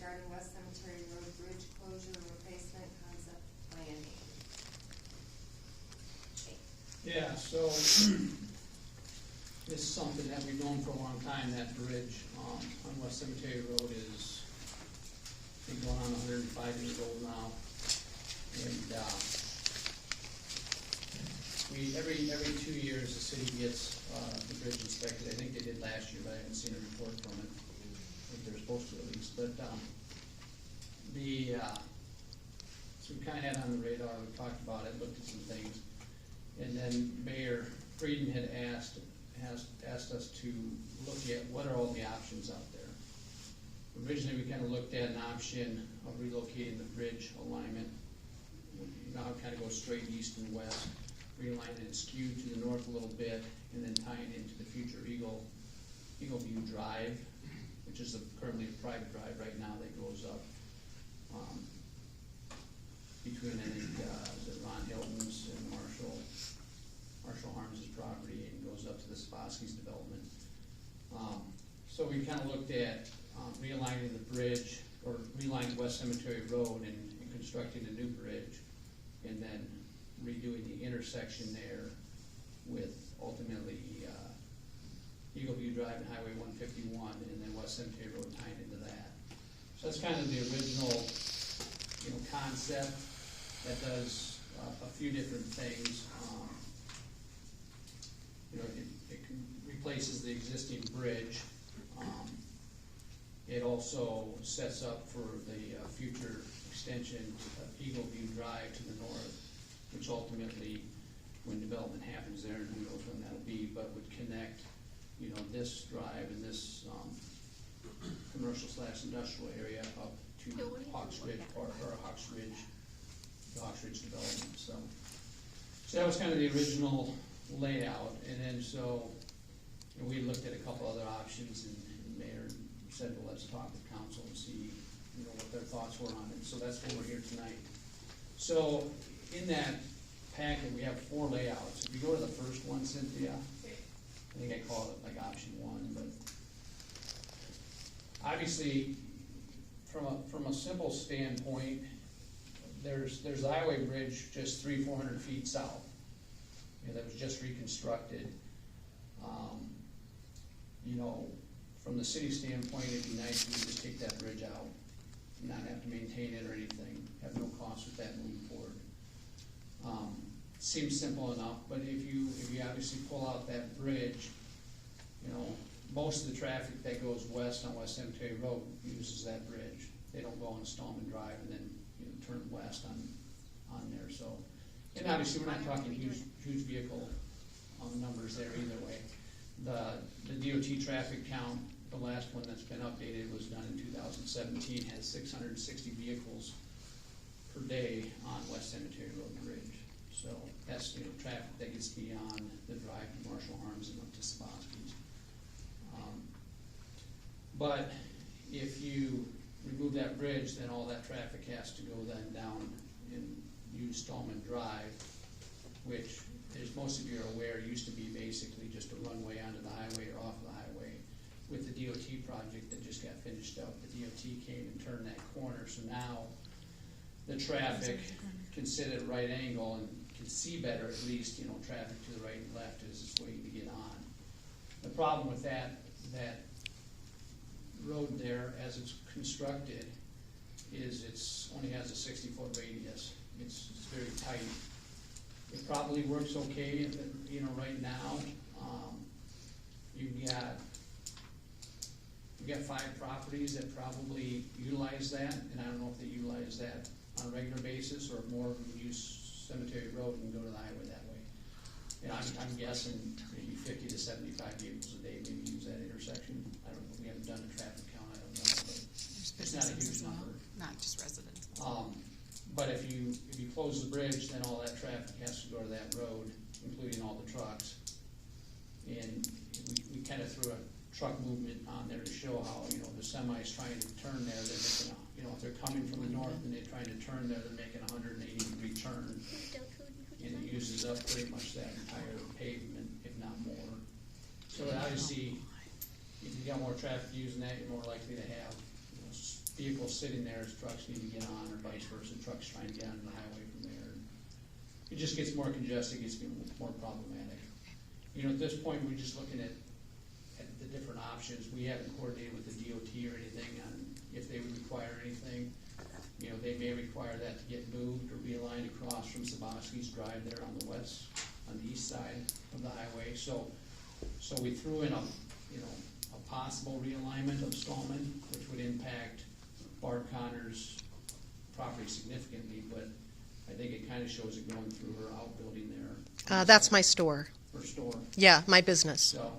regarding West Cemetery Road Bridge closure replacement concept planning. Okay. Yeah, so this is something that we've known for a long time. That bridge on West Cemetery Road is, I think, going on 105 years old now. And we every 2 years the city gets the bridge inspected. I think they did last year, but I haven't seen a report from it. I think they're supposed to at least. But so we kind of had on the radar. We talked about it, looked at some things, and then Mayor Frieden had asked us to look at what are all the options out there. Originally, we kind of looked at an option of relocating the bridge alignment. Now it kind of goes straight east and west, realigning it skewed to the north a little bit, and then tying into the future Eagle View Drive, which is currently a private drive right now that goes up between, I think, is it Ron Hilton's and Marshall Harms's property, and goes up to the Spassky's development. So we kind of looked at realigning the bridge, or realigning West Cemetery Road and constructing a new bridge, and then redoing the intersection there with ultimately Eagle View Drive and Highway 151, and then West Cemetery Road tying into that. So that's kind of the original, concept that does a few different things. It replaces the existing bridge. It also sets up for the future extension of Eagle View Drive to the north, which ultimately, when development happens there, and who knows when that'll be, but would connect, this drive and this commercial/industrial area up to Hawks Ridge Park, or Hawks Ridge development. So that was kind of the original layout, and then we looked at a couple other options, and the mayor said, well, let's talk with council and see what their thoughts were on it. So that's why we're here tonight. So in that packet, we have 4 layouts. If you go to the first one, Cynthia, I think I called it like option 1, but obviously from a simple standpoint, there's the highway bridge just 300-400 feet south. That was just reconstructed. From the city standpoint, it'd be nice if we just take that bridge out, not have to maintain it or anything, have no cost with that moving forward. Seems simple enough, but if you obviously pull out that bridge, most of the traffic that goes west on West Cemetery Road uses that bridge. They don't go on Stallman Drive and then turn west on there. So, and obviously we're not talking huge vehicle numbers there either way. The DOT traffic count, the last one that's been updated, was done in 2017, has 660 vehicles per day on West Cemetery Road Bridge. So that's traffic that gets beyond the drive to Marshall Harms and up to Spassky's. But if you remove that bridge, then all that traffic has to go then down and use Stallman Drive, which, as most of you are aware, used to be basically just a runway onto the highway or off the highway. With the DOT project that just got finished up, the DOT came and turned that corner, so now the traffic can sit at a right angle and can see better, at least, traffic to the right and left as it's waiting to get on. The problem with that road there, as it's constructed, is it's only has a 60-foot radius. It's very tight. It probably works okay, right now. You've got 5 properties that probably utilize that, and I don't know if they utilize that on a regular basis, or more of them use Cemetery Road and go to the highway that way. And I'm guessing maybe 50 to 75 vehicles a day maybe use that intersection. I don't know, we haven't done a traffic count, I don't know, but it's not a huge number. Not just residents. But if you close the bridge, then all that traffic has to go to that road, including all the trucks. And we kind of threw a truck movement on there to show how, the semis trying to turn there, they're making if they're coming from the north and they're trying to turn there, they're making a 180-degree turn. And it uses up pretty much that entire pavement, if not more. So obviously, if you got more traffic using that, you're more likely to have vehicles sitting there as trucks need to get on, or vice versa, trucks trying to get onto the highway from there. It just gets more congested, gets more problematic. You know, at this point, we're just looking at the different options. We haven't coordinated with the DOT or anything on if they would require anything. You know, they may require that to get moved or realigned across from Sabaski's Drive there on the east side of the highway. So we threw in a possible realignment of Stallman, which would impact Barb Connor's property significantly, but I think it kind of shows it going through her outbuilding there. That's my store. Her store. Yeah, my business. So,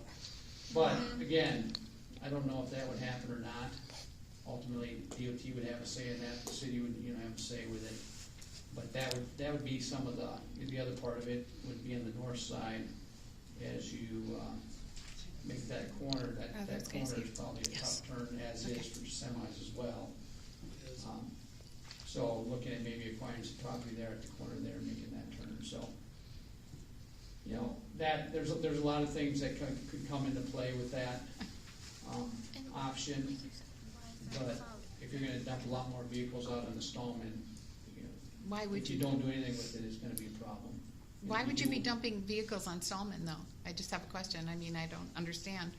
but again, I don't know if that would happen or not. Ultimately, DOT would have a say in that, the city would, have a say with it. But that would be some of the other part of it would be on the north side as you, make that corner, that corner is probably a tough turn as is for semis as well. So looking at maybe acquiring some property there at the corner there, making that turn, so. There's a lot of things that could come into play with that, option. But if you're gonna dump a lot more vehicles out on the Stallman, Why would if you don't do anything with it, it's gonna be a problem. Why would you be dumping vehicles on Stallman, though? I just have a question. I mean, I don't understand.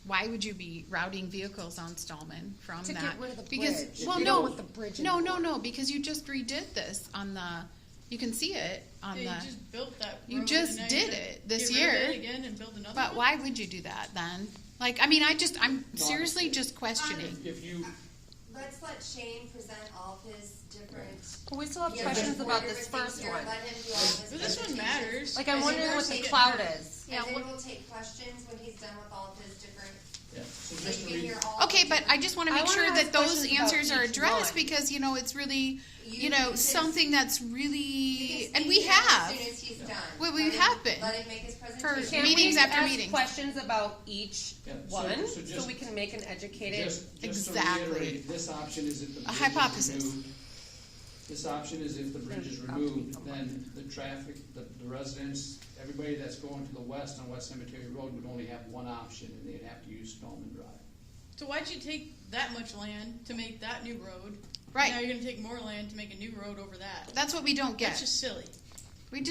Why would you be routing vehicles on Stallman from To that? get rid of the Because, bridge. well, You no, don't want the bridge anymore. because you just redid this on the, you can see it on Yeah, the, you just built that you road, just and now did you're gonna it this get rid of year. it again and build another but one? why would you do that then? Like, I mean, I'm seriously just questioning. If you, Let's let Shane present all of his different. But we still have Yeah, questions there's about four this different first things here. one. Let him do all of his But this one presentations. matters. Like, I'm And wondering then what we'll the take- cloud is. And then we'll take questions when he's done with all of his different, yeah, so so just you to can read, hear all. Okay, the but I different- just wanna I make wanna sure ask that those questions about answers are each addressed, one. because, it's really, You can something that's You really, can and speak we to him have. As soon as he's done. Well, we Let him- have been. Let him make his presentation. Can Meetings we after ask meetings. questions about each Yeah, so- one, so so just- we can make an educated? just to Exactly. reiterate, this option is if the A bridge is hypothesis. removed. This option is if the bridge is removed, then the traffic, the residents, everybody that's going to the west on West Cemetery Road would only have one option, and they'd have to use Stallman Drive. So why'd you take that much land to make that new road? Right. Now you're gonna take more land to make a new road over that. That's what we don't That's get. just silly. We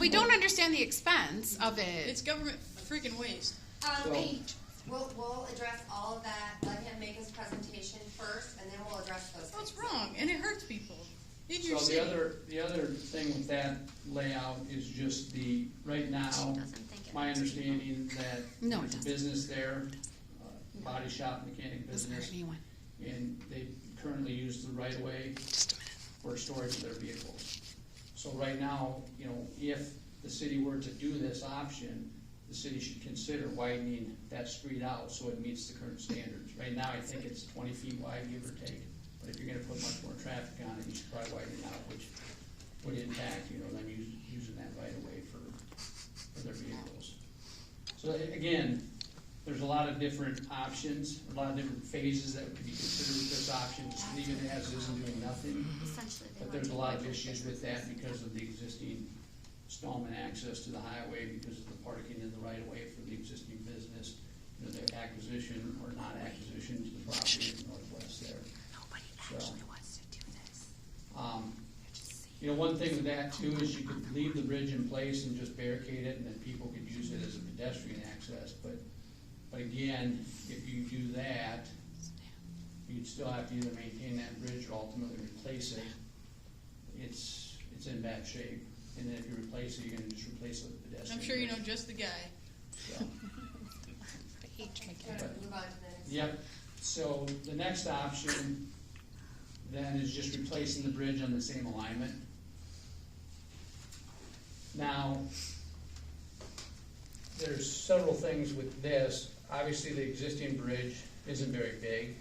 don't understand the expense of it. It's government freaking waste. So- We'll address all of that, let him make his presentation first, and then we'll address those things. What's wrong? And it hurts people. It's your So city. the other thing with that layout is just right now, my understanding that No, it there's a doesn't. business there, body shop, mechanic Doesn't hurt business, anyone. and they currently use the right of way Just a minute. for storage of their vehicles. So right now, if the city were to do this option, the city should consider widening that street out so it meets the current standards. Right now, I think it's 20 feet wide, give or take, but if you're gonna put much more traffic on it, you should probably widen it out, which would impact, them using that right of way for their vehicles. So again, there's a lot of different options, a lot of different phases that could be considered with this option, just leaving it as is and doing nothing. But there's a lot of issues with that because of the existing Stallman access to the highway, because of the parking in the right of way for the existing business, their acquisition or not acquisition to the property in the northwest there. Nobody So, actually wants to do this. One thing with that too is you could leave the bridge in place and just barricade it, and then people could use it as a pedestrian access, but again, if you do that, you'd still have to either maintain that bridge or ultimately replace it. It's in bad shape, and then if you replace it, you're gonna just replace it with pedestrian. I'm sure you know bridge. just the guy. So, I hate to make Gonna it. move on to the next. Yep, so the next option then is just replacing the bridge on the same alignment. Now, there's several things with this. Obviously, the existing bridge isn't very big,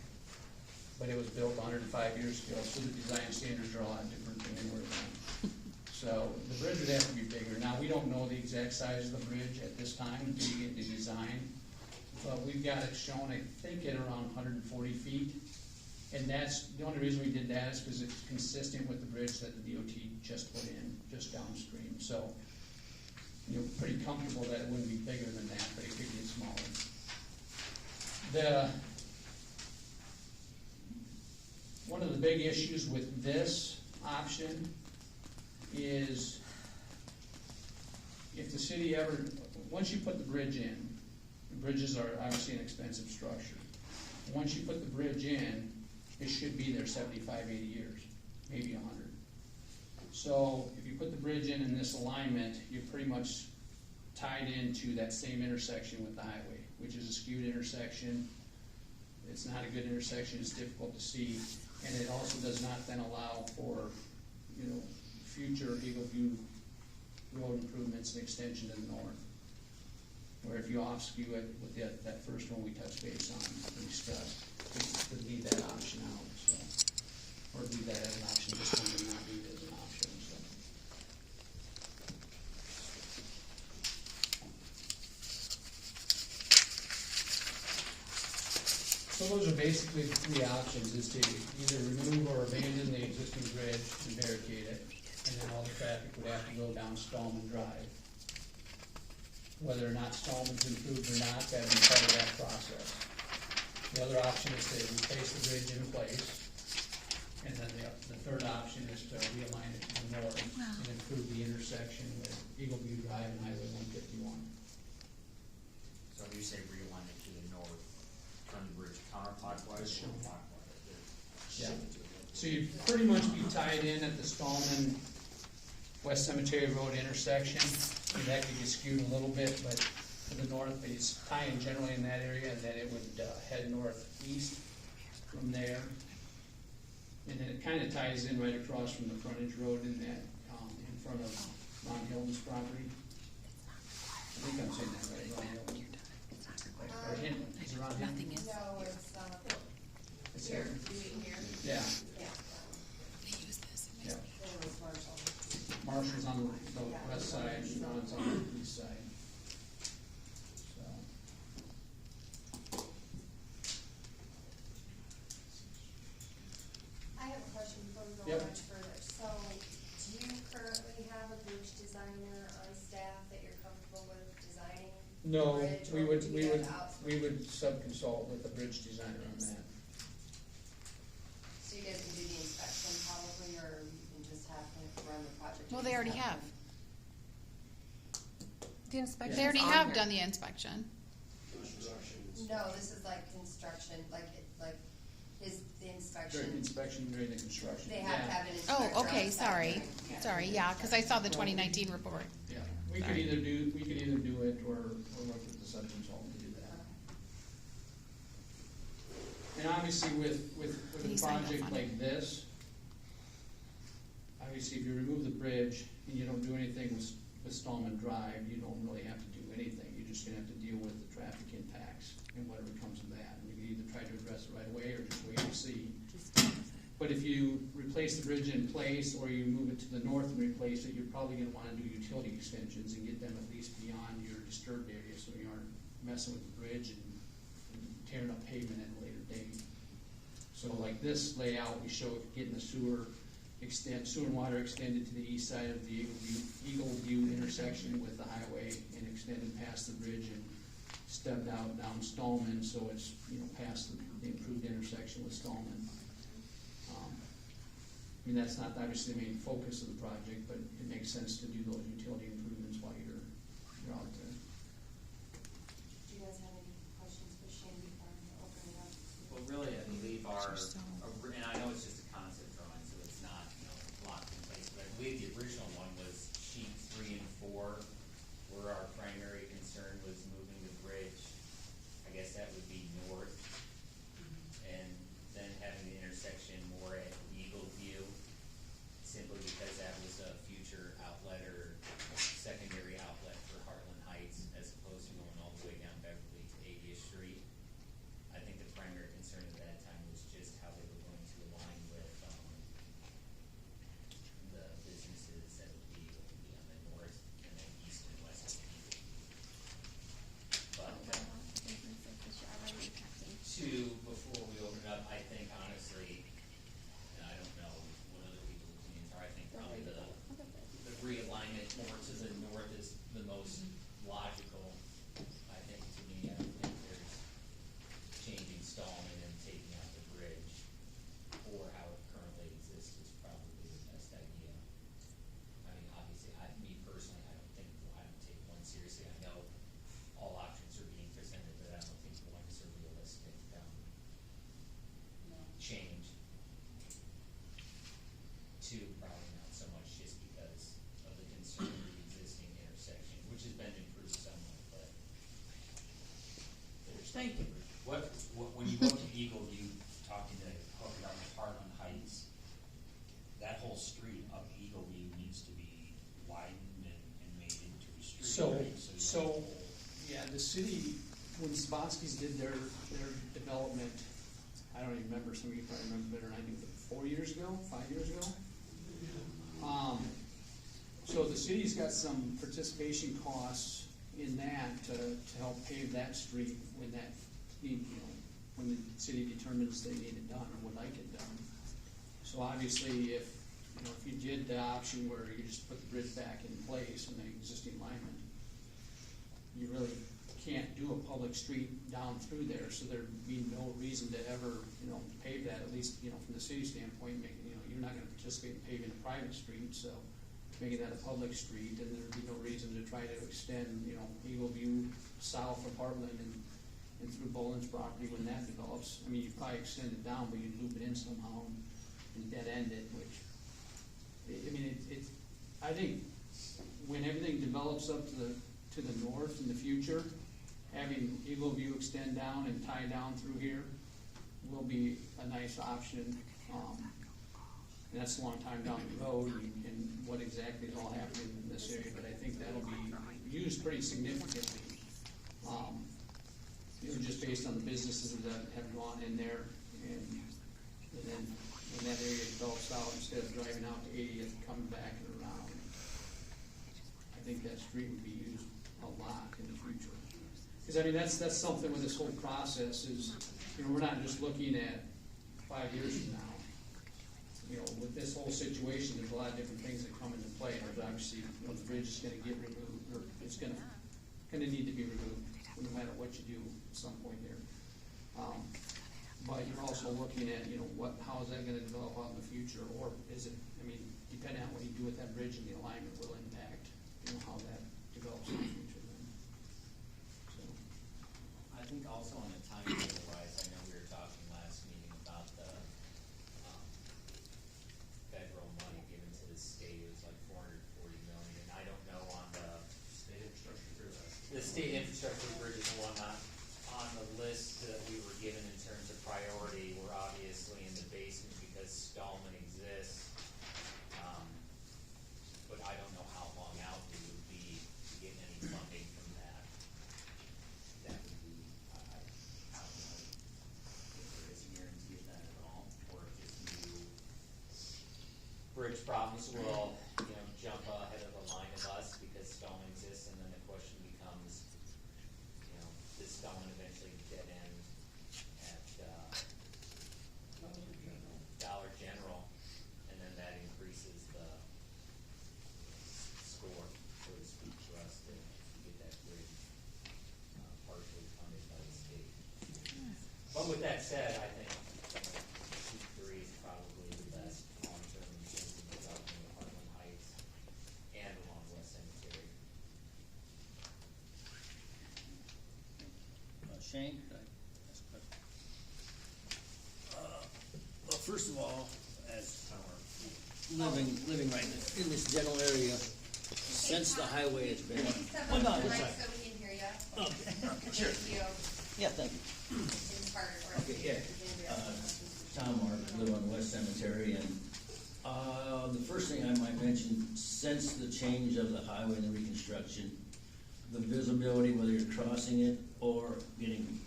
but it was built 105 years ago, so the design standards are a lot different than they were then. So the bridge would have to be bigger. Now, we don't know the exact size of the bridge at this time until you get the design, but we've got it shown, I think, at around 140 feet. And that's, the only reason we did that is because it's consistent with the bridge that the DOT just put in, just downstream. So, pretty comfortable that it wouldn't be bigger than that, but it could get smaller. one of the big issues with this option is if the city ever, once you put the bridge in, bridges are obviously an expensive structure. Once you put the bridge in, it should be there 75, 80 years, maybe 100. So if you put the bridge in this alignment, you're pretty much tied into that same intersection with the highway, which is a skewed intersection. It's not a good intersection, it's difficult to see, and it also does not then allow for, future Eagle View road improvements and extension to the north. Where if you off-skew it with that first one we touched base on, we discussed, to leave that option out, so. Or leave that as an option, just one to not leave it as an option, so. So those are basically the three options, is to either remove or abandon the existing bridge and barricade it, and then all the traffic would have to go down Stallman Drive. Whether or not Stallman's improved or not, that would be part of that process. The other option is to replace the bridge in place, and then the third option is to realign it to the north and improve the intersection with Eagle View Drive and Highway 151. So when you say realign it to the north, turn the bridge counterclockwise or clockwise? Yeah. So you'd pretty much be tied in at the Stallman West Cemetery Road intersection, and that could get skewed a little bit, but to the north, but it's tying generally in that area, and then it would head northeast from there. And then it kind of ties in right across from the frontage road in that, in front of Ron Hilton's property. I think I'm saying that right, Ron Hilton. Or Hinton, is it Ron Hinton? Nothing is. No, It's here, here. do you here? Yeah, Yeah. They use this. yeah. It was Marshall. Marshall's on the west side, and Ron's on the east side. So. I have a question before we go Yep. much further. So, do you currently have a bridge designer on staff that you're comfortable with designing? No, Bridge, we or would, do we you would, have to we would sub-consult with the bridge designer on that. So you guys can do the inspection probably, or you can just have him run the project? Well, they already have. The inspection. They already have done the inspection. No, this is like construction, like the During inspection. inspection, during the construction. They have to Yeah. have an inspector. Oh, okay, on site sorry. during- yeah. Sorry, yeah, because I saw the 2019 report. Yeah, we could Sorry. either do it or work with the sub-consultant to do that. And obviously with Can a you sign off project on like it? this, obviously if you remove the bridge and you don't do anything with Stallman Drive, you don't really have to do anything. You're just gonna have to deal with the traffic impacts and whatever comes of that. And you can either try to address it right away or just wait and see. But if you replace the bridge in place, or you move it to the north and replace it, you're probably gonna wanna do utility extensions and get them at least beyond your disturbed area, so you aren't messing with the bridge and tearing up pavement at a later date. So like this layout, we show getting the sewer and water extended to the east side of the Eagle View intersection with the highway, and extended past the bridge and stepped out down Stallman, so it's, past the improved intersection with Stallman. I mean, that's not obviously the main focus of the project, but it makes sense to do those utility improvements while you're out there. Do you guys have any questions for Shane before I open it up? Well, really, I believe our, So- and I know it's just a concept drawing, so it's not, locked in place, but I believe the original one was sheet 3 and 4, where our primary concern was moving the bridge. I guess that would be north, and then having the intersection more at Eagle View, simply because that was a future outlet or secondary outlet for Heartland Heights, as opposed to going all the way down Beverly to 80th Street. I think the primary concern at that time was just how they were going to align with, the businesses that would be on the north and then east and west of Eagle. But, before we open it up, I think honestly, and I don't know what other people's opinions are, I think probably the realignment more to the north is the most logical. I think to me, I don't think there's changing Stallman and taking out the bridge, or how it the city, when Spassky's did their development, I don't even remember, some of you probably remember better than I do, but 4 years ago, 5 years ago? So the city's got some participation costs in that to help pave that street when that need, when the city determines they need it done or would like it done. So obviously, if you did the option where you just put the bridge back in place in the existing alignment, you really can't do a public street down through there, so there'd be no reason to ever, pave that, at least, from the city standpoint, you're not gonna participate in paving a private street, so making that a public street, and there'd be no reason to try to extend, Eagle View south of Heartland and through Boland's property when that develops. I mean, you'd probably extend it down, but you'd loop it in somehow and dead end it, which, I think when everything develops up to the north in the future, having Eagle View extend down and tie down through here will be a nice option. And that's a long time down the road, and what exactly is all happening in this area, but I think that'll be used pretty significantly. Just based on the businesses that have gone in there, and then when that area develops out, instead of driving out to 80th, coming back and around, I think that street would be used a lot in the future. Because that's something with this whole process is, we're not just looking at 5 years from now. With this whole situation, there's a lot of different things that come into play. There's obviously, the bridge is gonna get removed, or it's gonna need to be removed, no matter what you do at some point here. But you're also looking at, how is that gonna develop out in the future, or is it, depending on what you do with that bridge and the alignment will impact, how that develops in the future then. So. I think also on the timetable wise, I know we were talking last meeting about the, federal money given to the state, it was like $440 million, and I don't know on the state infrastructure, bridges and whatnot, on the list that we were given in terms of priority, we're obviously in the basement because Stallman exists. But I don't know how long out we would be to get any funding from that. That would be, I don't know if there is a guarantee of that at all, or if just new bridge problems will, jump ahead of a line of us because Stallman exists, and then the question becomes, does Stallman eventually dead end at, Dollar General, and then that increases the score, so to speak, for us to get that bridge, partially funded by the state. But with that said, I think, C3 is probably the best long-term in terms of developing the Heartland Heights and along West Cemetery. Shane, could I ask a question? Well, first of all, as living right in this general area, since the highway has been. Step Oh, up no, to the that's mic right. so we can hear you. Okay, sure. Thank you. Yeah, thank you. It's harder for us to Okay, hear. yeah. Tom Mark, live on West Cemetery, and, the first thing I might mention, since the change of the highway and the reconstruction, the visibility, whether you're crossing it or getting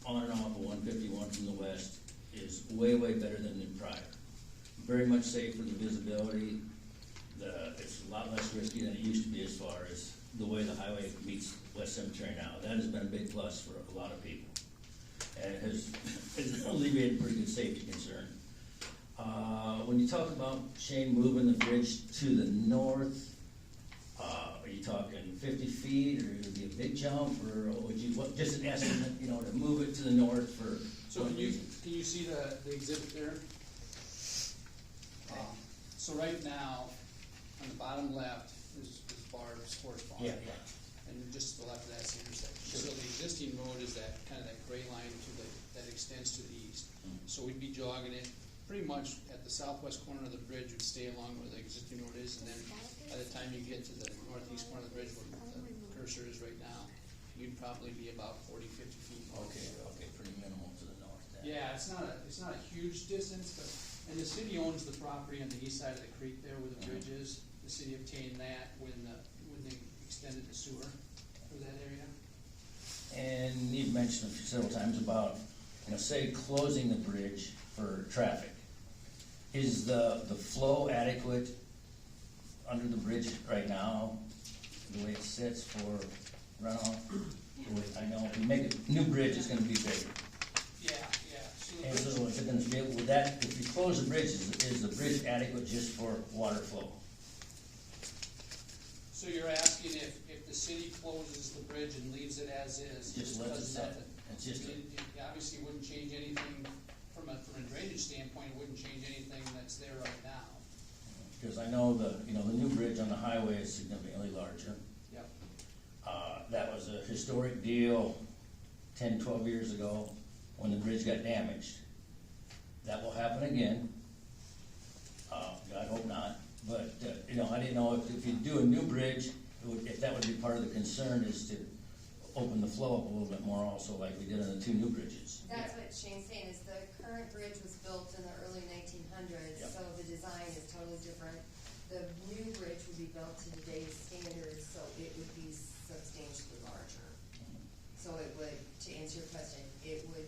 on and off of 151 from the west, is way, way better than the prior. Very much safer, the visibility, it's a lot less risky than it used to be as far as the way the highway meets West Cemetery now. That has been a big plus for a lot of people. And it has alleviated a pretty good safety concern. When you talk about Shane moving the bridge to the north, are you talking 50 feet, or would it be a big jump, or would you, just an estimate, to move it to the north for? So can you see the exhibit there? So right now, on the bottom left is Barb's horse farm. Yeah. And just to the left of that's the intersection. Sure. So the existing road is that gray line that extends to the east. So we'd be jogging it pretty much at the southwest corner of the bridge, would stay along where the existing road is, and then by the time you get to the northeast corner of the bridge where the cursor is right now, you'd probably be about 40, 50 feet. Okay, pretty minimal to the north then. Yeah, it's not a huge distance, but, and the city owns the property on the east side of the creek there where the bridge is. The city obtained that when they extended the sewer for that area. And you've mentioned several times about, say closing the bridge for traffic. Is the flow adequate under the bridge right now, the way it sits for runoff? I know, if you make a new bridge, it's gonna be bigger. Yeah. So the And bridge- so if it's gonna be, with that, if you close the bridge, is the bridge adequate just for water flow? So you're asking if the city closes the bridge and leaves it as is? Just lets it does sit. nothing. It's just, It obviously wouldn't change anything from a drainage standpoint, it wouldn't change anything that's there right now. because I know the new bridge on the highway is significantly larger. Yep. That was a historic deal 10, 12 years ago when the bridge got damaged. That will happen again. God hope not. But, I didn't know if you do a new bridge, if that would be part of the concern is to open the flow up a little bit more also like we did on the two new bridges. That's what Shane's saying, is the current bridge was built in the early 1900s, Yep. so the design is totally different. The new bridge would be built to today's standards, so it would be substantially larger. So it would, to answer your question, it would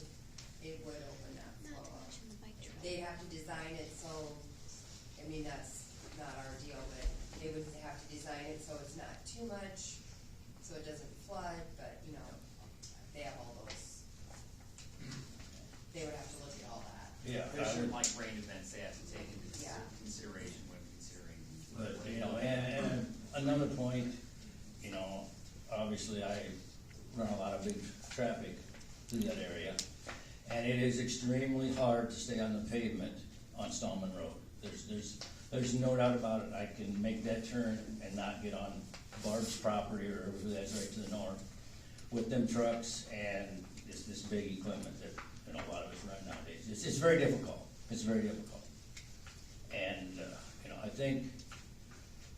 open that flow up. They'd have to design it so, that's not our deal, but they would have to design it so it's not too much, so it doesn't flood, but, they have all those. They would have to look at all that. Yeah. There's certain like rain events they have to take into Yeah. consideration when considering. But, and another point, obviously I run a lot of big traffic through that area. And it is extremely hard to stay on the pavement on Stallman Road. There's no doubt about it. I can make that turn and not get on Barb's property or who that's right to the north with them trucks and this big equipment that, a lot of us run nowadays. It's very difficult. It's very difficult. And, I think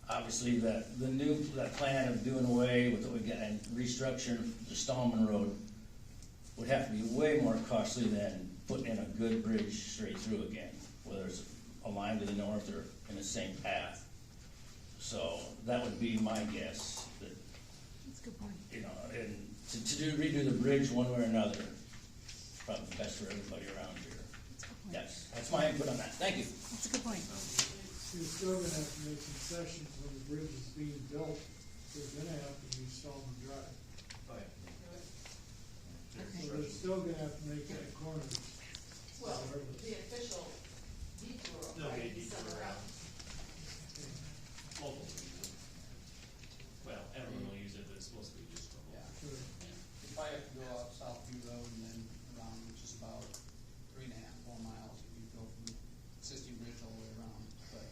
obviously that plan of doing away with what we got and restructuring the Stallman Road would have to be way more costly than putting in a good bridge straight through again, whether it's a line to the north or in the same path. So that would be my guess, that, That's a good point. and to redo the bridge one way or another, probably best for everybody around here. Yes, that's my input on that. Thank you. That's a good point. You're still gonna have to make concessions when the bridge is being built, they're gonna have to be Stallman Drive. So they're still gonna have to make that corner. Well, regardless. the official detour No, might they be detour somewhere around. else. Multiple people. Well, everyone will use it, but it's supposed to be just a Yeah. Sure. You probably have to go up Southview Road and then around, which is about 3.5, 4 miles if you go from existing bridge all the way around, but,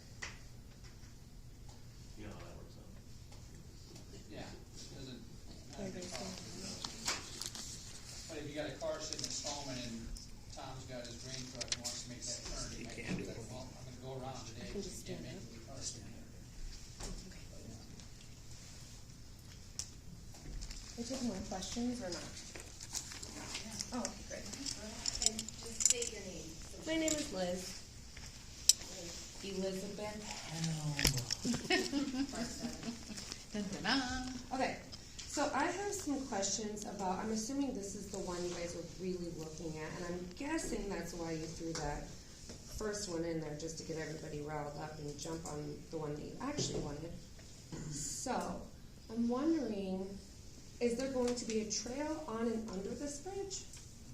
You know how that works out. yeah, it doesn't. not a big problem. But if you got a car sitting in Stallman and Tom's got his grain truck and wants to make that turn, he might think that, well, I'm gonna go around today, because you can't make the car stand there. But, yeah. Are you taking more questions or not? Oh, okay, great. And just state your name. so- My name is Liz. Elizabeth. Dun, dun, dun. Okay, so I have some questions about, I'm assuming this is the one you guys were really looking at, and I'm guessing that's why you threw that first one in there, just to get everybody riled up and jump on the one that you actually wanted. So, I'm wondering, is there going to be a trail on and under this bridge?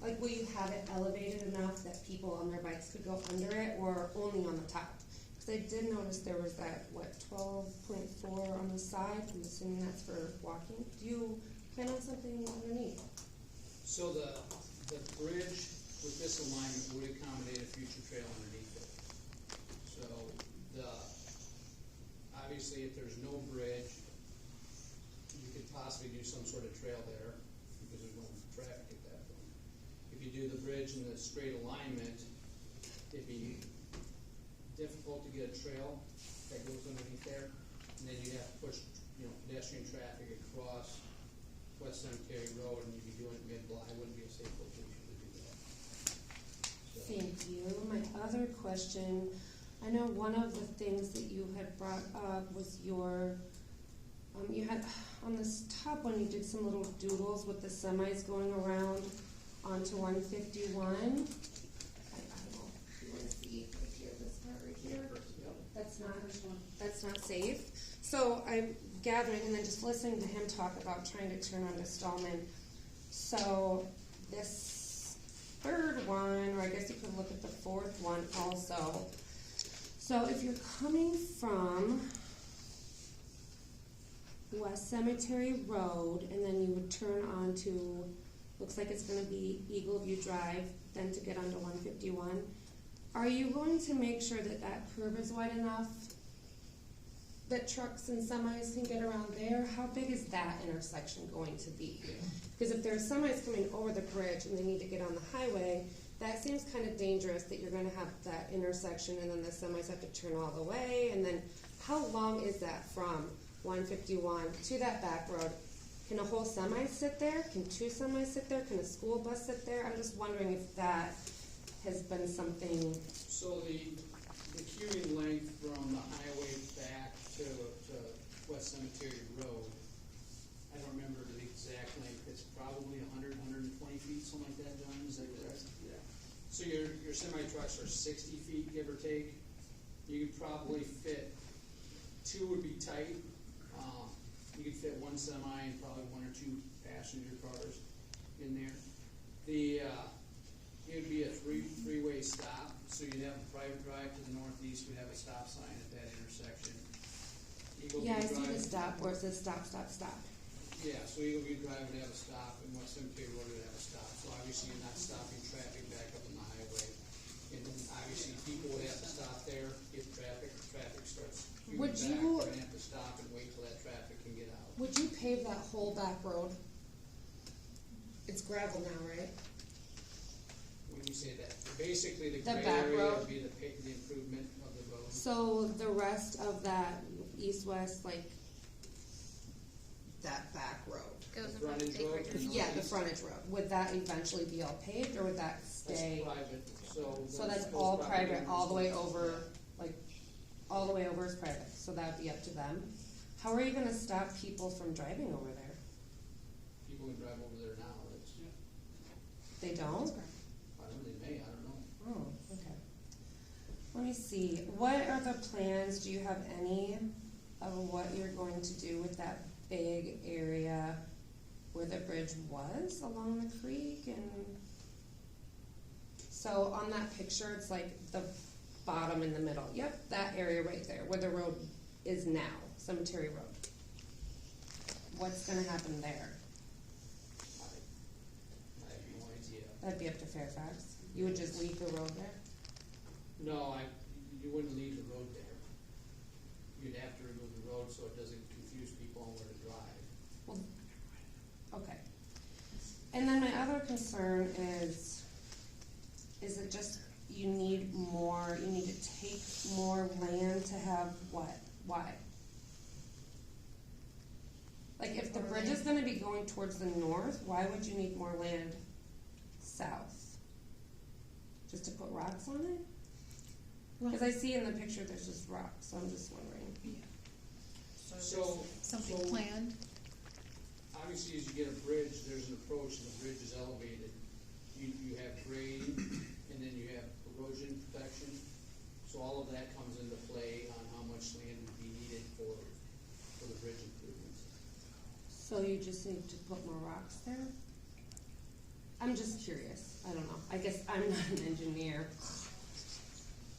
Like, will you have it elevated enough that people on their bikes could go under it, or only on the top? Because I did notice there was that, 12.4 on the side, I'm assuming that's for walking. Do you plan on something underneath? So the bridge with this alignment would accommodate a future trail underneath it. So obviously if there's no bridge, you could possibly do some sort of trail there because there's no traffic at that point. If you do the bridge in the straight alignment, it'd be difficult to get a trail that goes underneath there. And then you'd have to push, pedestrian traffic across West Cemetery Road, and you'd be doing it mid-block. It wouldn't be a safe location to do that. So, Thank you. My other question, I know one of the things that you had brought up was your, you had, on this top one, you did some little doodles with the semis going around onto 151. I don't know, you wanna see right here, this part right here? That's not safe. So I'm gathering, and then just listening to him talk about trying to turn onto Stallman. So this third one, or I guess you could look at the fourth one also. So if you're coming from West Cemetery Road, and then you would turn onto, looks like it's gonna be Eagle View Drive, then to get onto 151, are you going to make sure that that curve is wide enough that trucks and semis can get around there? How big is that intersection going to be? Because if there's semis coming over the bridge and they need to get on the highway, that seems kind of dangerous that you're gonna have that intersection and then the semis have to turn all the way, and then how long is that from 151 to that back road? Can a whole semi sit there? Can two semis sit there? Can a school bus sit there? I'm just wondering if that has been something. So the queuing length from the highway back to West Cemetery Road, I don't remember the exact length, it's probably 120 feet, something like that, John, is that correct? Yeah. So your semi-trucks are 60 feet, give or take. You could probably fit, two would be tight. You could fit one semi and probably one or two passenger cars in there. It would be a three-way stop, so you'd have a private drive to the northeast, we'd have a stop sign at that intersection. Yeah, I see the stop where it says stop, stop, stop. Yeah, so Eagle View Drive would have a stop, and West Cemetery Road would have a stop, so obviously you're not stopping traffic back up on the highway. And then obviously people would have to stop there, if traffic starts queuing Would back, you- they're gonna have to stop and wait till that traffic can get out. Would you pave that whole back road? It's gravel now, right? When you say that, basically the The gray back area road? would be the improvement of the road. So the rest of that east-west, like, that back road? Goes The about frontage eight road right or here. no? Yeah, the frontage road. Would that eventually be all paved, or would that That's stay? private, so. So those- that's those all property private, all the way owners- over, like, all the way over is private, so that would be up to them. How are you gonna stop people from driving over there? People can drive over there now, that's, They don't? I don't know, they may, I don't know. Oh, okay. Let me see, what are the plans, do you have any of what you're going to do with that big area where the bridge was along the creek? And so on that picture, it's like the bottom in the middle. Yep, that area right there, where the road is now, Cemetery Road. What's gonna happen there? I have no idea. That'd be up to Fairfax. You would just leave the road there? No, you wouldn't leave the road there. You'd have to remove the road so it doesn't confuse people on where to drive. Well, okay. And then my other concern is it just, you need to take more land to have what? Why? Like, if the bridge is gonna be going towards the north, why would you need more land south? Just to put rocks on it? Cause I see in the picture there's just rocks, so I'm just wondering. So, Something so planned? obviously as you get a bridge, there's an approach and the bridge is elevated. You have grade and then you have erosion protection. So all of that comes into play on how much land would be needed for the bridge improvements. So you just need to put more rocks there? I'm just curious, I don't know, I guess I'm not an engineer.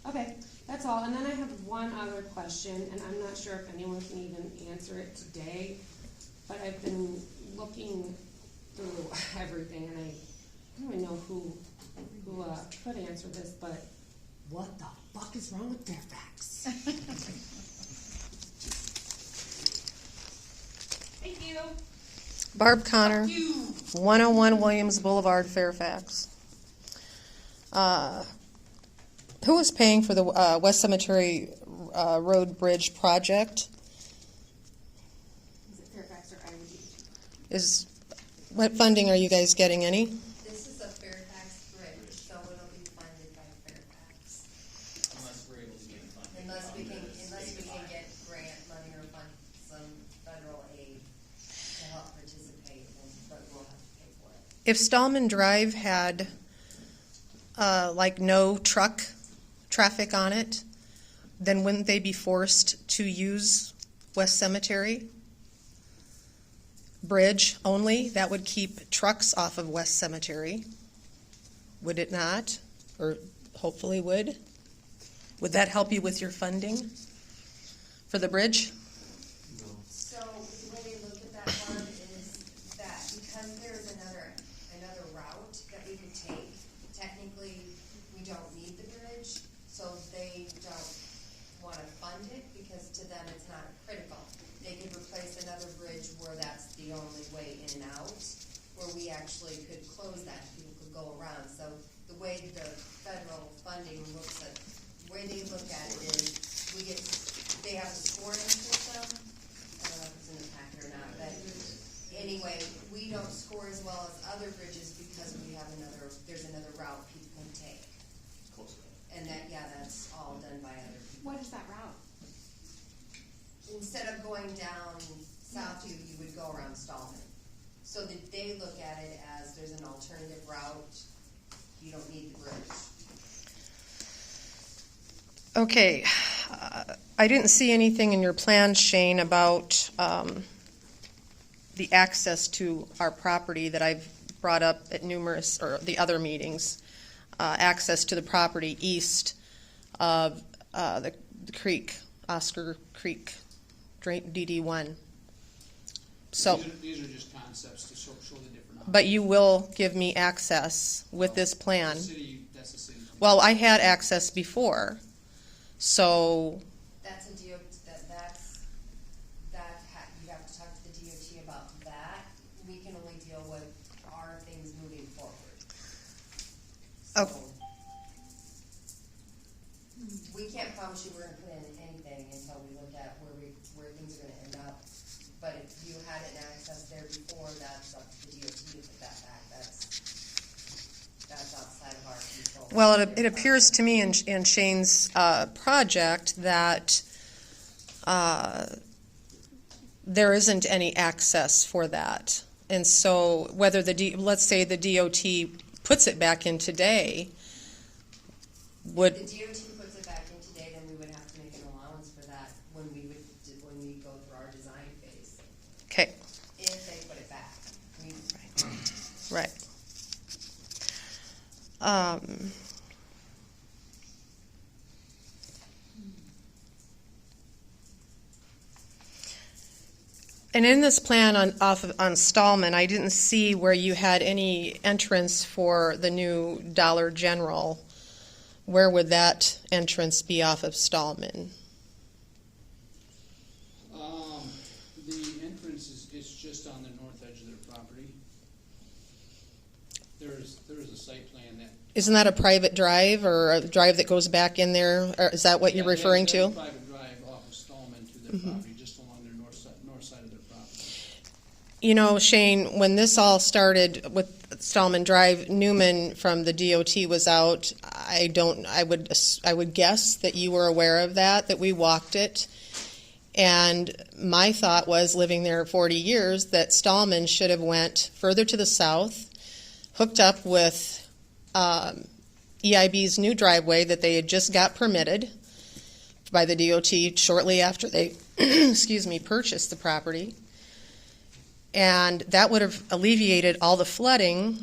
Okay, that's all, and then I have one other question, and I'm not sure if anyone can even answer it today, but I've been looking through everything, and I don't even know who could answer this, but what the fuck is wrong with Fairfax? Thank you. Barb Connor, You. 101 Williams Boulevard, Fairfax. Who is paying for the West Cemetery Road Bridge project? Is it Fairfax or IDOT? What funding are you guys getting? Any? This is a Fairfax bridge, so it'll be funded by Fairfax. Unless we're able to get funding. Unless we from can, the unless we state can of get grant money or fund some federal aid. If Stallman Drive had, like no truck traffic on it, then wouldn't they be forced to use West Cemetery Bridge only? That would keep trucks off of West Cemetery, would it not? Or hopefully would? Would that help you with your funding for the bridge? So the way they look at that one is that because there's another route that we could take, technically, we don't need the bridge, so they don't wanna fund it, because to them, it's not critical. They could replace another bridge where that's the only way in and out, where we actually could close that, people could go around. So the way the federal funding looks at, the way they look at it is, they have a scoring system. I don't know if it's in the packet or not, but anyway, we don't score as well as other bridges because we have there's another route people can take. Close enough. And that's all done by other people. What is that route? Instead of going down south, you would go around Stallman. So that they look at it as there's an alternative route, you don't need the bridge. Okay, I didn't see anything in your plan, Shane, about the access to our property that I've brought up at the other meetings. Access to the property east of the creek, Oscar Creek, DD1. So, These are just concepts to show the different options. but you will give me access with this plan. That's the city. Well, I had access before, so, That's a DOT, you have to talk to the DOT about that. We can only deal with our things moving forward. Oh. So, we can't promise you we're gonna put in anything until we look at where things are gonna end up. But if you had an access there before, that's up to the DOT to put that back, that's outside of our control. well, it appears to me in Shane's project that there isn't any access for that. And so whether let's say the DOT puts it back in today, If would, the DOT puts it back in today, then we would have to make an allowance for that when we go through our design phase, okay, if they put it back. right. And in this plan on Stallman, I didn't see where you had any entrance for the new Dollar General. Where would that entrance be off of Stallman? The entrance is just on the north edge of their property. There is a site plan that. Isn't that a private drive or a drive that goes back in there? Or is that what you're referring That's a to? private drive off of Stallman to their property, just along their north side of their property. You know, Shane, when this all started with Stallman Drive, Newman from the DOT was out. I would guess that you were aware of that we walked it. And my thought was, living there 40 years, that Stallman should have went further to the south, hooked up with EIB's new driveway that they had just got permitted by the DOT shortly after they, purchased the property. And that would have alleviated all the flooding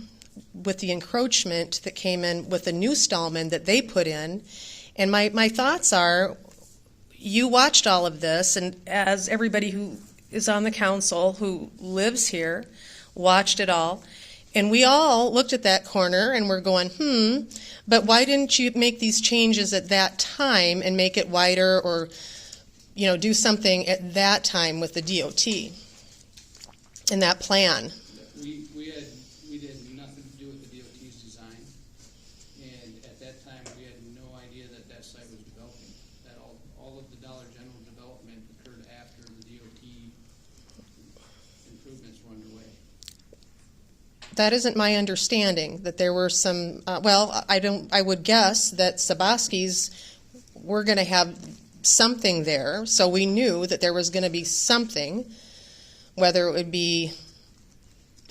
with the encroachment that came in with the new Stallman that they put in. And my thoughts are, you watched all of this, and as everybody who is on the council who lives here watched it all, and we all looked at that corner and we're going, but why didn't you make these changes at that time and make it wider, or do something at that time with the DOT in that plan? We had nothing to do with the DOT's design, and at that time, we had no idea that site was developing. That all of the Dollar General development occurred after the DOT improvements were underway. That isn't my understanding, that there were some, I would guess that Sabaskis were going to have something there, so we knew that there was going to be something, whether it would be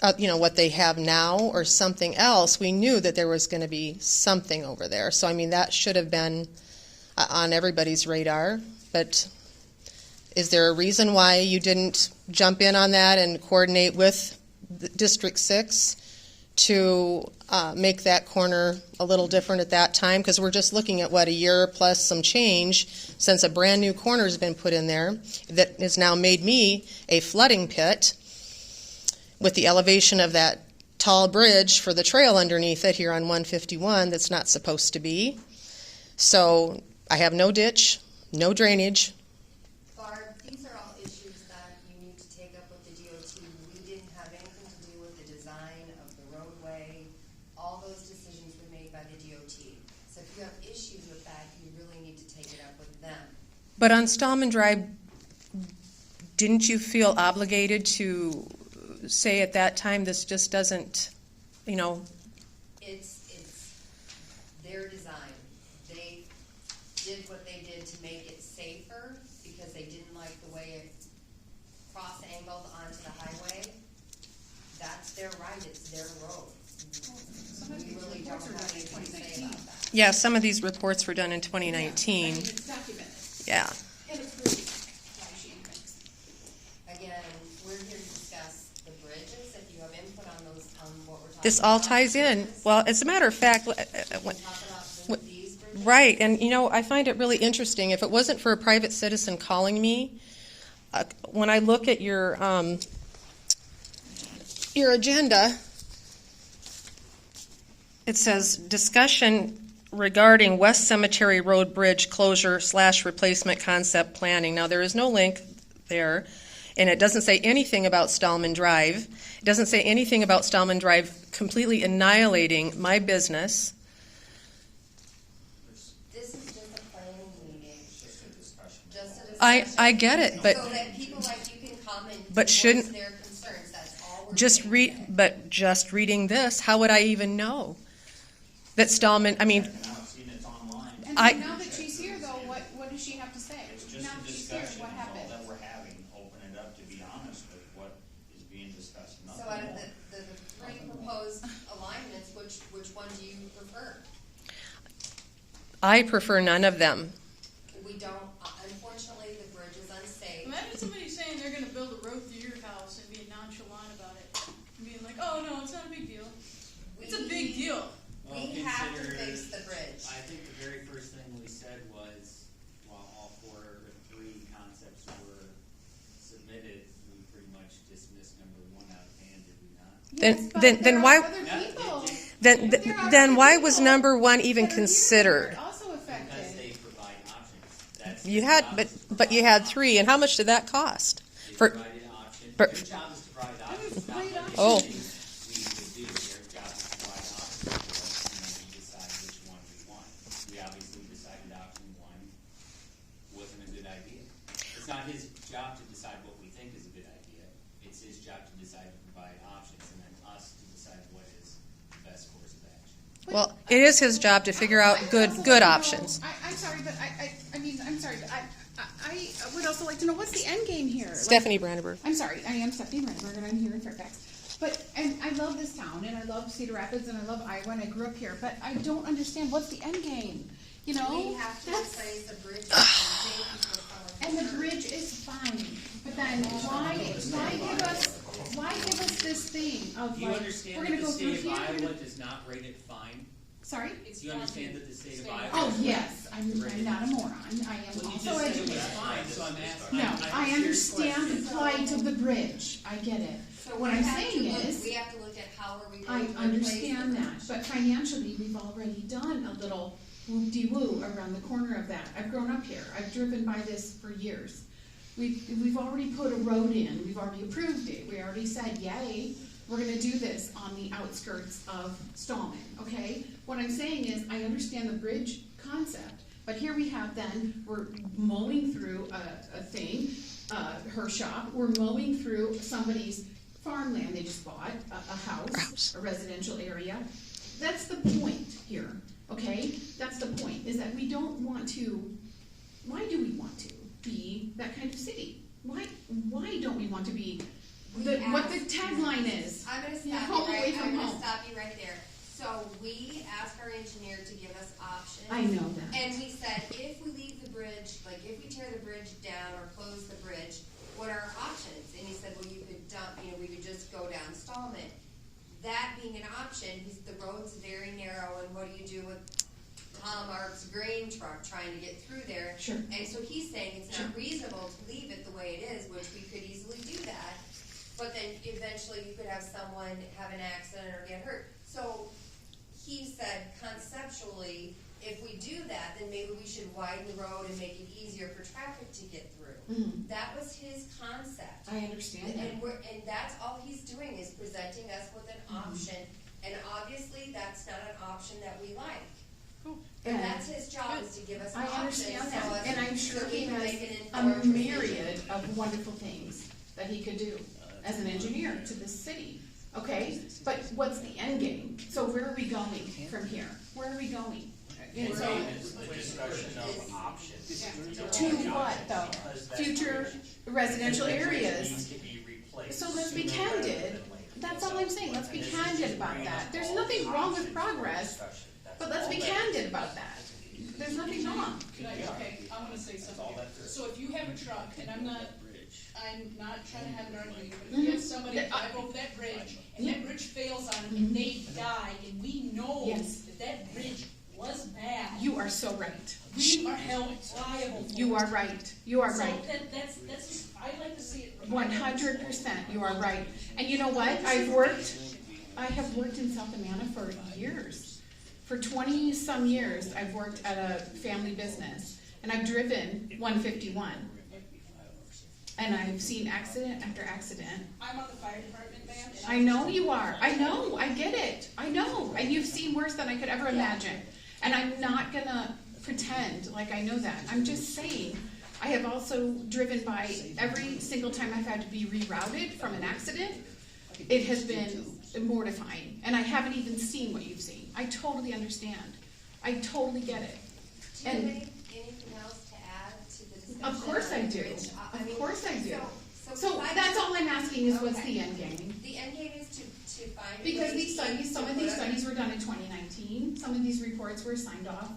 what they have now or something else, we knew that there was going to be something over there. So, I mean, that should have been on everybody's radar. But is there a reason why you didn't jump in on that and coordinate with District 6 to make that corner a little different at that time? Because we're just looking at, a year plus some change since a brand new corner has been put in there that has now made me a flooding pit with the elevation of that tall bridge for the trail underneath it here on 151 that's not supposed to be. So I have no ditch, no drainage. Barb, these are all issues that you need to take up with the DOT. We didn't have anything to do with the design of the roadway. All those decisions were made by the DOT. So if you have issues with that, you really need to take it up with them. But on Stallman Drive, didn't you feel obligated to say at that time, this just doesn't, It's their design. They did what they did to make it safer because they didn't like the way it cross-angled onto the highway. That's their right, it's their road. We really don't have anything to say about that. Yeah, some of these reports were done in I 2019. mean, it's documented. Yeah. And approved by Shane Banks. Again, we're here to discuss the bridges, if you have input on those, on what we're talking about. This all ties in. Well, as a matter of fact, We talk about these bridges. right, and I find it really interesting. If it wasn't for a private citizen calling me, when I look at your agenda, it says discussion regarding West Cemetery Road Bridge closure / replacement concept planning. Now, there is no link there, and it doesn't say anything about Stallman Drive. It doesn't say anything about Stallman Drive completely annihilating my business. This is just a planning meeting, Just a discussion. just a discussion. I get it, but So that people like you can come and But voice shouldn't- their concerns, that's all we're just doing today. but just reading this, how would I even know that Stallman? I mean, Checking out, seeing it's online. And I- so now that she's here, though, what does she have to say? It's just Now a that she's here, discussion, what is all happened? that we're having, open it up to be honest with what is being discussed, nothing So out of more. the three proposed alignments, which one do you prefer? I prefer none of them. We don't, unfortunately, the bridge is unsafe. Imagine somebody saying they're gonna build a road through your house and being nonchalant about it. And being like, oh no, it's not a big deal. It's a big deal. Well, We have to consider- fix the bridge. I think the very first thing we said was, while all four or three concepts were submitted, we pretty much dismissed number one out of hand, did we not? Then- Yes, then- but then there why- are other Yeah, people Then But there are then other why was people number one even that are here considered? that are also Because affected. they provide options. That's You their had, job, but is to but you provide had three, and how much did that cost? They For provided options. for- Their job is to provide options, was not great what options. Oh. we could do. Their job is to provide options for us, and then we decide which one we want. We obviously decided option one wasn't a good idea. It's not his job to decide what we think is a good idea. It's his job to decide to provide options, and then us to decide what is the best course of action. well, it is his job to figure out I would good also good like to know- options. I'm sorry, but I mean, I'm sorry, but I would also like to know what's the end game here? Like- Stephanie Brandenburg. I'm sorry, I am Stephanie Renberg, and I'm here in Fairfax. And I love this town, and I love Cedar Rapids, and I love Iowa, and I grew up here, but I don't understand, what's the end game? You know? We have to That's- replace the bridge that's unsafe before following And the insurance. bridge is fine, but then why give us this thing of Do you like, understand we're that gonna the go through state of here? Iowa does not rate it fine? Sorry? Do you understand that the state of Iowa? Oh, yes, I'm not a moron, I am Well, you also just said it was educated. fine, so I'm asking. No, I'm I a serious understand question. the plight of the bridge, I get it. So What we I'm have to saying look- is, We have to look at how are we I going to replace the understand that, bridge. but financially, we've already done a little whoop-de-woo around the corner of that. I've grown up here, I've driven by this for years. We've already put a road in, we've already approved it, we already said, yay, we're gonna do this on the outskirts of Stallman, okay? What I'm saying is, I understand the bridge concept, but here we have then, we're mowing through a thing, her shop, we're mowing through somebody's farmland they just bought, a house, a residential area. That's the point here, okay? That's the point, is that we don't want to, why do we want to be that kind of city? Why don't we want to be, what the tagline is? I'm gonna Yeah, stop home you away right, from I'm gonna home. stop you right there. So we asked our engineer to give us options. I know that. And we said, if we leave the bridge, like if we tear the bridge down or close the bridge, what are our options? And he said, well, you could dump, we could just go down Stallman. That being an option, the road's very narrow, and what do you do with Tom Mark's grain truck trying to get through there? Sure. And so he's saying it's not reasonable to leave it the way it is, which we could easily do that. But then eventually you could have someone have an accident or get hurt. So he said conceptually, if we do that, then maybe we should widen the road and make it easier for traffic to get through. Mhm. That was his concept. I understand that. And that's all he's doing, is presenting us with an option, and obviously, that's not an option that we like. But And that's his job, is to give us I options, understand so that, and I'm sure so we he can has make an a informed decision. myriad of wonderful things that he could do as an engineer to this city, okay? But what's the end game? So where are we going from here? Where are we going? And so, It's the discussion of options. You know, to the what options, though? because that Future bridge- residential that bridge areas. needs to be replaced So let's be sooner rather candid. than later. That's all I'm saying. Let's be And this is candid just about bringing that. up There's all nothing the wrong with options for progress, discussion. That's but let's all be that candid is. about that. There's nothing wrong. Okay, I'm gonna say That's all something. that is. So if you have a truck, and I'm not trying to have an argument, but if Mhm. you have somebody Yeah, drive over that bridge, and that bridge fails on them, and they die, and we know Yes. that that bridge was bad, You are so right. we are held liable for it. You are right. You are So right. that's, I like to see it. 100%, you are right. And you know what? I have worked in South Amana for years. For 20-some years, I've worked at a family business, and I've driven 151. And I've seen accident after accident. I'm on the fire department, ma'am. and I know you are. I know. I get it. I know. And you've seen worse than I could ever imagine. And I'm not gonna pretend like I know that. I'm just saying, I have also driven by every single time I've had to be rerouted from an accident. It has been mortifying. And I haven't even seen what you've seen. I totally understand. I totally get it. Do you have And anything else to add to the discussion? of course I on do. bridge? I mean, Of course I do. So So that's all I'm asking is what's Okay. the end game? the end game is to find. a Because way these to- studies, some to of put these up- studies were done in 2019, some of these reports were signed off.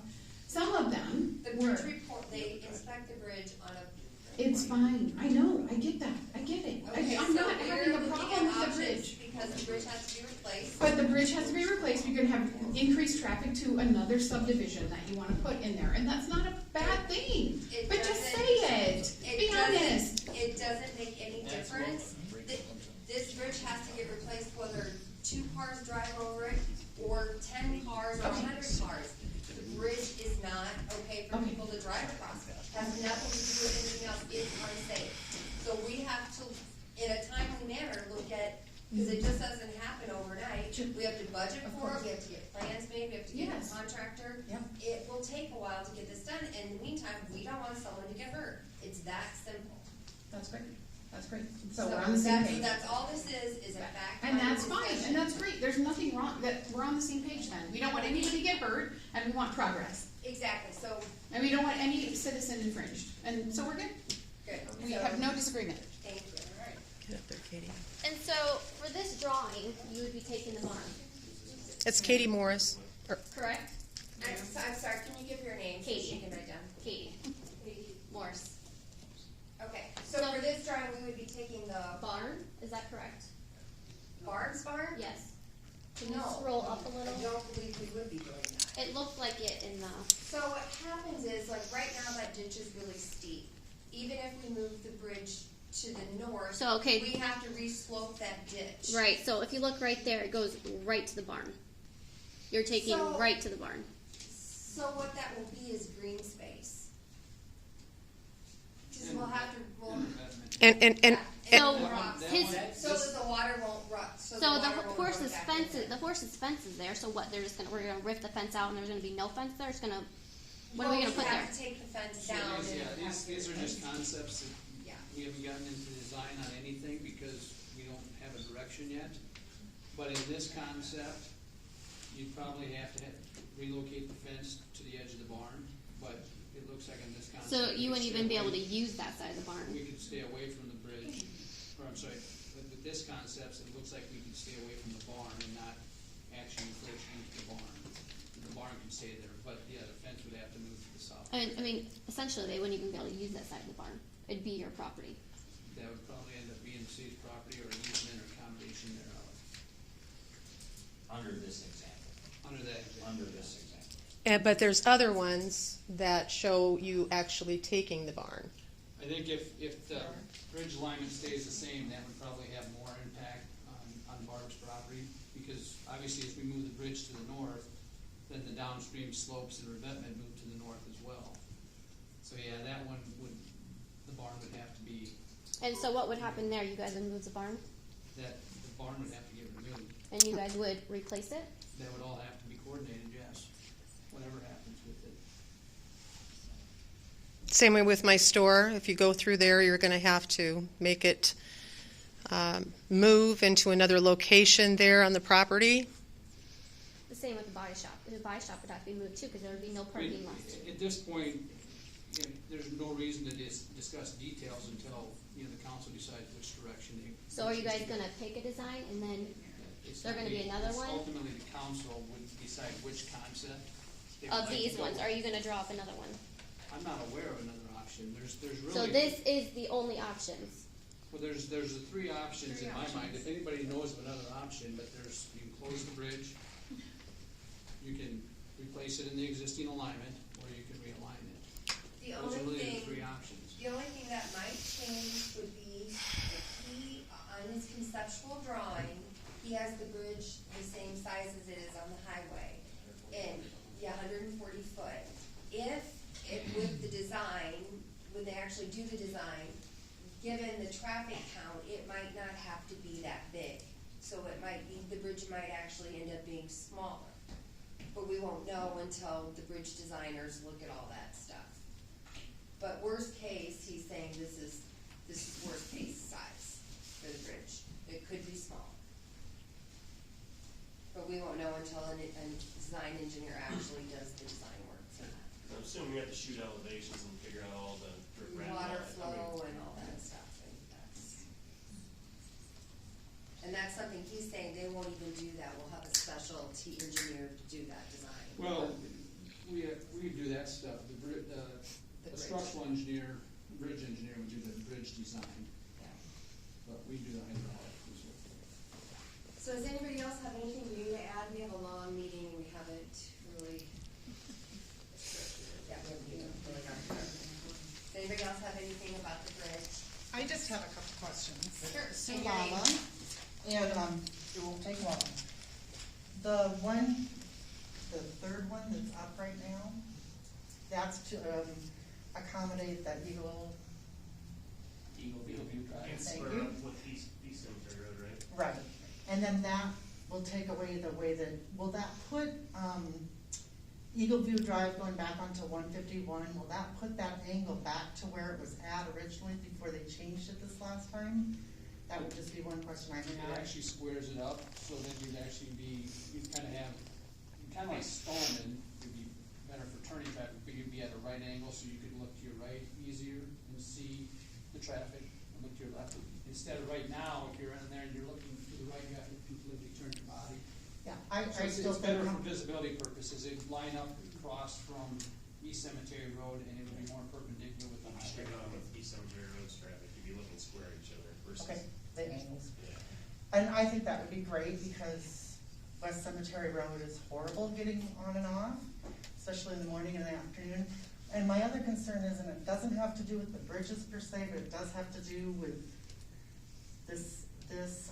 Some of them The were, bridge report, they inspect the bridge on a. it's fine, I know, I get that, I get it. Okay, I'm so not we're having a looking problem at with the options bridge. because the bridge has to be replaced. But the bridge has to be replaced, you're gonna have increased traffic to another subdivision that you wanna put in there, and that's not a bad thing. It But just doesn't- say it, be honest. It doesn't make any difference. This bridge has to get replaced whether 2 cars drive over it, or 10 cars, or 100 cars. The bridge is not okay for Okay. people to drive across. Has nothing to do with anything else, it's unsafe. So we have to, in a timely manner, look at, because it just doesn't happen overnight. Sure. We have to budget Of for it, course. we have to get plans made, we have to get Yes. a contractor. Yep. It will take a while to get this done, and in the meantime, we don't want someone to get hurt. It's that simple. That's great, that's great, so we're on the same page. That's all this is a fact. And that's fine, and that's great, there's nothing wrong, that, we're on the same page then. We don't want anybody to get hurt, and we want progress. Exactly, so, And we don't want any citizen infringed, and so we're good. good. We So, have no disagreement. Thank you. And so for this drawing, you would be taking the barn, It's Katie Morris. correct? I'm sorry, can you give your name so she Katie. can write down? Katie Morse. Okay, so So- for this drawing, we would be taking the Barn, is that correct? barns barn? Yes. Can you No. scroll up a I little? don't believe we would be doing that. It looked like it in the, So what happens is, like, right now, that ditch is really steep. Even if we move the bridge to the north, So, okay. we have to re-slope that ditch. right, so if you look right there, it goes right to the barn. You're taking So- right to the barn. So what that will be is green space. Because we'll have to, And So rocks. his, So that the water won't rot, so water the won't horse's run back fence, in. the horse's fence is there, so what, we're gonna rip the fence out and there's gonna be no fence there, it's gonna, what are we gonna put Well, we there? have to take the fence So down. these, and yeah, have these to- are just concepts that Yeah. we haven't gotten into design on anything because we don't have a direction yet. But in this concept, you'd probably have to relocate the fence to the edge of the barn, but it looks like in this concept. So you we wouldn't could even be stay able to away- use that side of the barn? We could stay away from the bridge, or I'm sorry, the with this concept, it looks like we can stay away from the barn and not actually encroach into the barn. The barn can stay there, but yeah, the fence would have to move to the south. And, I mean, essentially, they wouldn't even be able to use that side of the barn. It'd be your property. That would probably end up being the city's property or an easement or combination thereof, Under this example, under that. under this example. But there's other ones that show you actually taking the barn. I think if the bridge alignment stays the same, that would probably have more impact on Barb's property, because obviously if we move the bridge to the north, then the downstream slopes and revetment move to the north as well. So yeah, that one would, the barn would have to be, And so what would happen there? You guys would move the barn, the barn would have to get removed. and you guys would replace it? That would all have to be coordinated, yes, whatever happens with it. Same way with my store. If you go through there, you're going to have to make it move into another location there on the property. The same with the body shop. The body shop would have to be moved too, because there would be no I mean, parking left. at this point, you know, there's no reason to discuss details until, you know, the council decides which direction they. So are you guys gonna pick a design and then, It's there not gonna be me. another It's one? Ultimately, the council would decide which concept. they would of like to these go ones, with. are you gonna draw up another one? I'm not aware of another option. There's really. So this is the only options. Well, there's the three options Three in my mind. options. If anybody knows of another option, but there's, you can close the bridge, you can replace it in the existing alignment, or you can realign it. The Those are only really the thing, three options. the only thing that might change would be if he, on his conceptual drawing, he has the bridge the same size as it is on the highway. And, yeah, 140 foot. If it, with the design, when they actually do the design, given the traffic count, it might not have to be that big. So it might be, the bridge might actually end up being smaller. But we won't know until the bridge designers look at all that stuff. But worst case, he's saying this is worst case size for the bridge. It could be small. But we won't know until a design engineer actually does the design work for that. I'm assuming we have to shoot elevations and figure out all the drip and all Water that. I flow mean, and all that stuff, and that's something he's saying, they won't even do that, we'll have a specialty engineer to do that design. Well, we do that stuff. The bridge. structural engineer, bridge engineer would do the bridge design, Yeah. but we do the hydraulic. So does anybody else have anything new to add? We have a long meeting, we haven't really. Yeah, we haven't really got there. Does anybody else have anything about the bridge? I just have a couple questions. Sure. Sue Lala, and, it won't take long. The third one that's up right now, that's to, accommodate that Eagle, Eagle View Drive. It's Thank square you. up with East Cemetery Road, right? right, and then that will take away the way that, will that put, Eagle View Drive going back onto 151, will that put that angle back to where it was at originally before they changed it this last time? That would just be one question I It have. actually squares it up, so that you'd actually be, you'd kind of like Stallman, would be better for turning traffic, but you'd be at a right angle, so you could look to your right easier and see the traffic, and look to your left. Instead of right now, if you're in there and you're looking to the right, you have to completely turn your body. Yeah, So I still it's better think, for visibility purposes. It'd line up across from East Cemetery Road, and it would be more perpendicular with the Straight highway. on with East Cemetery Road's traffic, you'd be looking square at each other versus. okay, the angles. Yeah. And I think that would be great because West Cemetery Road is horrible getting on and off, especially in the morning and the afternoon. And my other concern is, and it doesn't have to do with the bridges per se, but it does have to do with this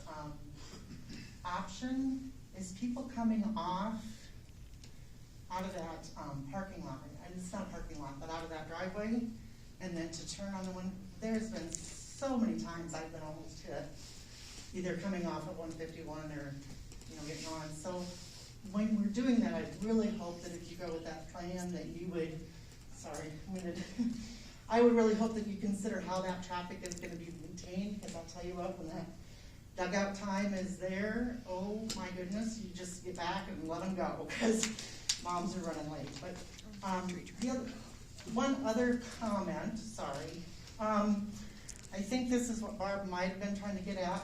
option, is people coming off out of that parking lot, and it's not a parking lot, but out of that driveway, and then to turn on the one, there's been so many times I've been almost hit, either coming off at 151 or, getting on. So when we're doing that, I really hope that if you go with that plan, that you would, I would really hope that you consider how that traffic is gonna be maintained, because I'll tell you what, when that dugout time is there, oh my goodness, you just get back and let them go, because moms are running late. But, one other comment, sorry, I think this is what Barb might have been trying to get at.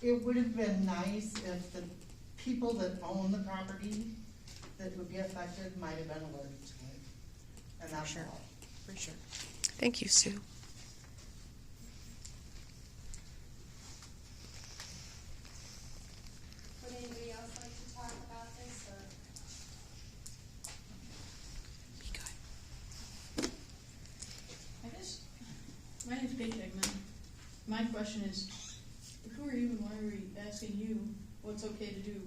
it would have been nice if the people that own the property that would be affected might have been alerted to it. And that's Sure. all. For sure. Thank you, Sue. Would anybody else like to talk about this, or? I guess, my name's Kate Hickman. My question is, who are you and why are we asking you what's okay to do?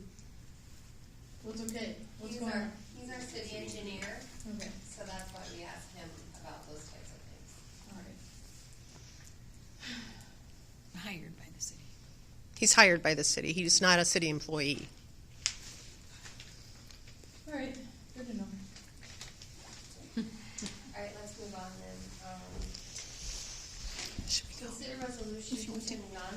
What's okay? What's going on? He's our city engineer, Okay, so that's why we asked him about those types of things. all right. Hired by the city. He's hired by the city. He's not a city employee. All right, good to know. All right, let's move on then. Consider resolution containing non